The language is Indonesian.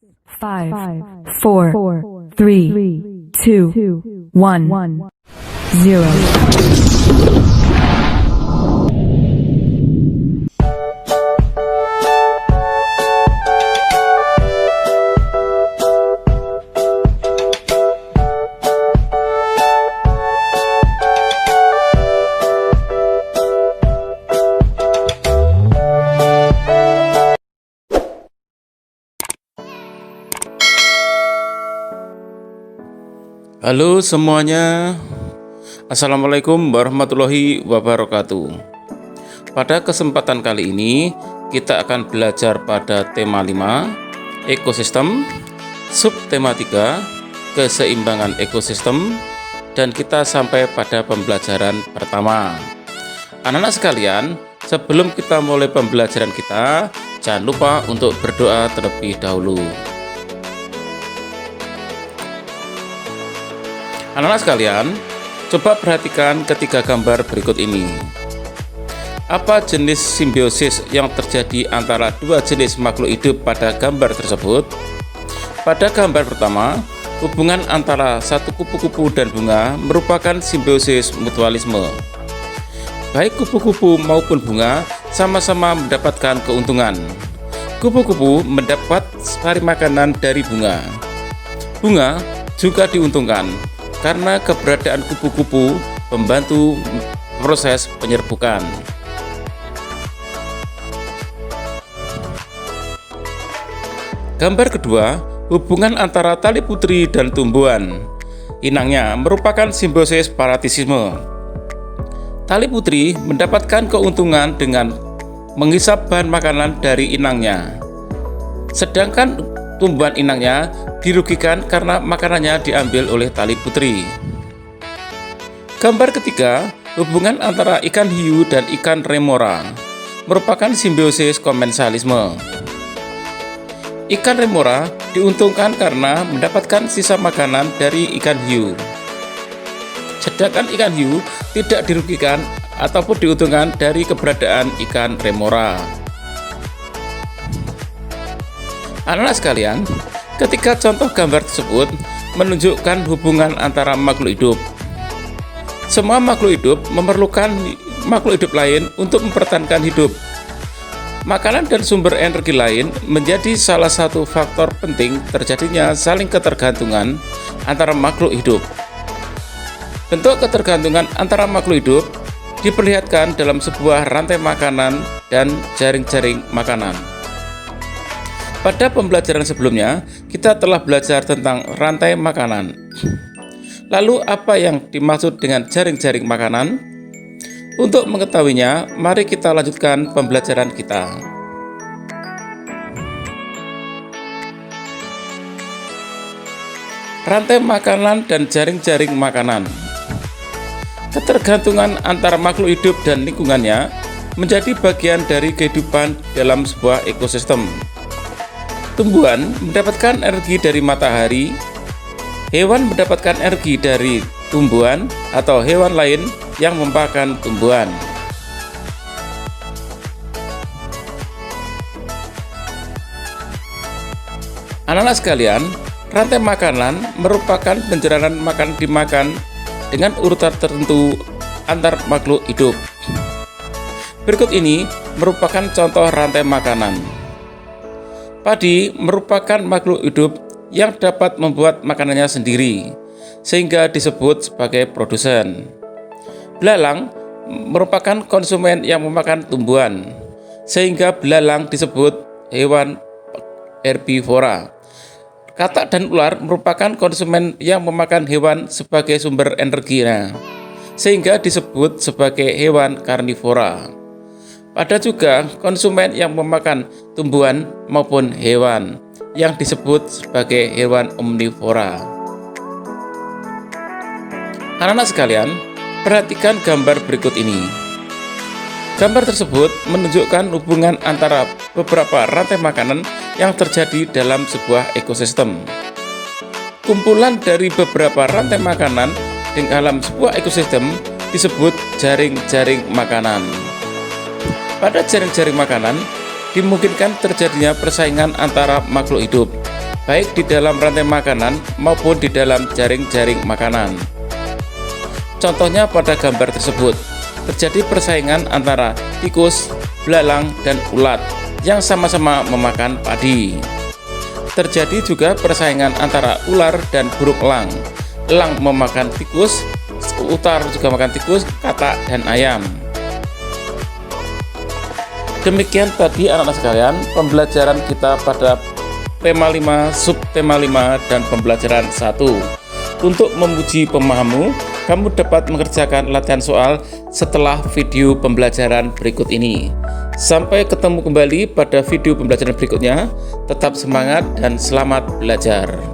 5, 4, 3, 2, 1, 0. Halo semuanya, Assalamualaikum warahmatullahi wabarakatuh. Pada kesempatan kali ini kita akan belajar pada tema 5, ekosistem, subtema 3, keseimbangan ekosistem, dan kita sampai pada pembelajaran pertama. Anak-anak sekalian, sebelum kita mulai pembelajaran kita, jangan lupa untuk berdoa terlebih dahulu. Anak-anak sekalian, coba perhatikan ketiga gambar berikut ini. Apa jenis simbiosis yang terjadi antara dua jenis makhluk hidup pada gambar tersebut? Pada gambar pertama, hubungan antara satu kupu-kupu dan bunga merupakan simbiosis mutualisme. Baik kupu-kupu maupun bunga sama-sama mendapatkan keuntungan. Kupu-kupu mendapat sari makanan dari bunga. Bunga juga diuntungkan karena keberadaan kupu-kupu membantu proses penyerbukan. Gambar kedua, hubungan antara tali putri dan tumbuhan. Inangnya merupakan simbiosis paratisisme. Tali putri mendapatkan keuntungan dengan menghisap bahan makanan dari inangnya. Sedangkan tumbuhan inangnya dirugikan karena makanannya diambil oleh tali putri. Gambar ketiga, hubungan antara ikan hiu dan ikan remora merupakan simbiosis komensalisme. Ikan remora diuntungkan karena mendapatkan sisa makanan dari ikan hiu. Sedangkan ikan hiu tidak dirugikan ataupun diuntungkan dari keberadaan ikan remora. Anak-anak sekalian, ketiga contoh gambar tersebut menunjukkan hubungan antara makhluk hidup. Semua makhluk hidup memerlukan makhluk hidup lain untuk mempertahankan hidup. Makanan dan sumber energi lain menjadi salah satu faktor penting terjadinya saling ketergantungan antara makhluk hidup. Bentuk ketergantungan antara makhluk hidup diperlihatkan dalam sebuah rantai makanan dan jaring-jaring makanan. Pada pembelajaran sebelumnya, kita telah belajar tentang rantai makanan. Lalu, apa yang dimaksud dengan jaring-jaring makanan? Untuk mengetahuinya, mari kita lanjutkan pembelajaran kita. Rantai makanan dan jaring-jaring makanan. Ketergantungan antara makhluk hidup dan lingkungannya menjadi bagian dari kehidupan dalam sebuah ekosistem. Tumbuhan mendapatkan energi dari matahari, hewan mendapatkan energi dari tumbuhan atau hewan lain yang memakan tumbuhan. Anak-anak sekalian, rantai makanan merupakan perjalanan makan dimakan dengan urutan tertentu antar makhluk hidup. Berikut ini merupakan contoh rantai makanan. Padi merupakan makhluk hidup yang dapat membuat makanannya sendiri, sehingga disebut sebagai produsen. Belalang merupakan konsumen yang memakan tumbuhan, sehingga belalang disebut hewan herbivora. Katak dan ular merupakan konsumen yang memakan hewan sebagai sumber energinya, sehingga disebut sebagai hewan karnivora. Ada juga konsumen yang memakan tumbuhan maupun hewan yang disebut sebagai hewan omnivora. Anak-anak sekalian, perhatikan gambar berikut ini. Gambar tersebut menunjukkan hubungan antara beberapa rantai makanan yang terjadi dalam sebuah ekosistem. Kumpulan dari beberapa rantai makanan di dalam sebuah ekosistem disebut jaring-jaring makanan. Pada jaring-jaring makanan, dimungkinkan terjadinya persaingan antara makhluk hidup baik di dalam rantai makanan maupun di dalam jaring-jaring makanan. Contohnya pada gambar tersebut, terjadi persaingan antara tikus, belalang, dan ulat yang sama-sama memakan padi. Terjadi juga persaingan antara ular dan burung elang. Elang memakan tikus, ular juga makan tikus, katak, dan ayam. Demikian tadi anak-anak sekalian pembelajaran kita pada tema 5, subtema 5, dan pembelajaran 1. Untuk memuji pemahamu, kamu dapat mengerjakan latihan soal setelah video pembelajaran berikut ini. Sampai ketemu kembali pada video pembelajaran berikutnya. Tetap semangat dan selamat belajar.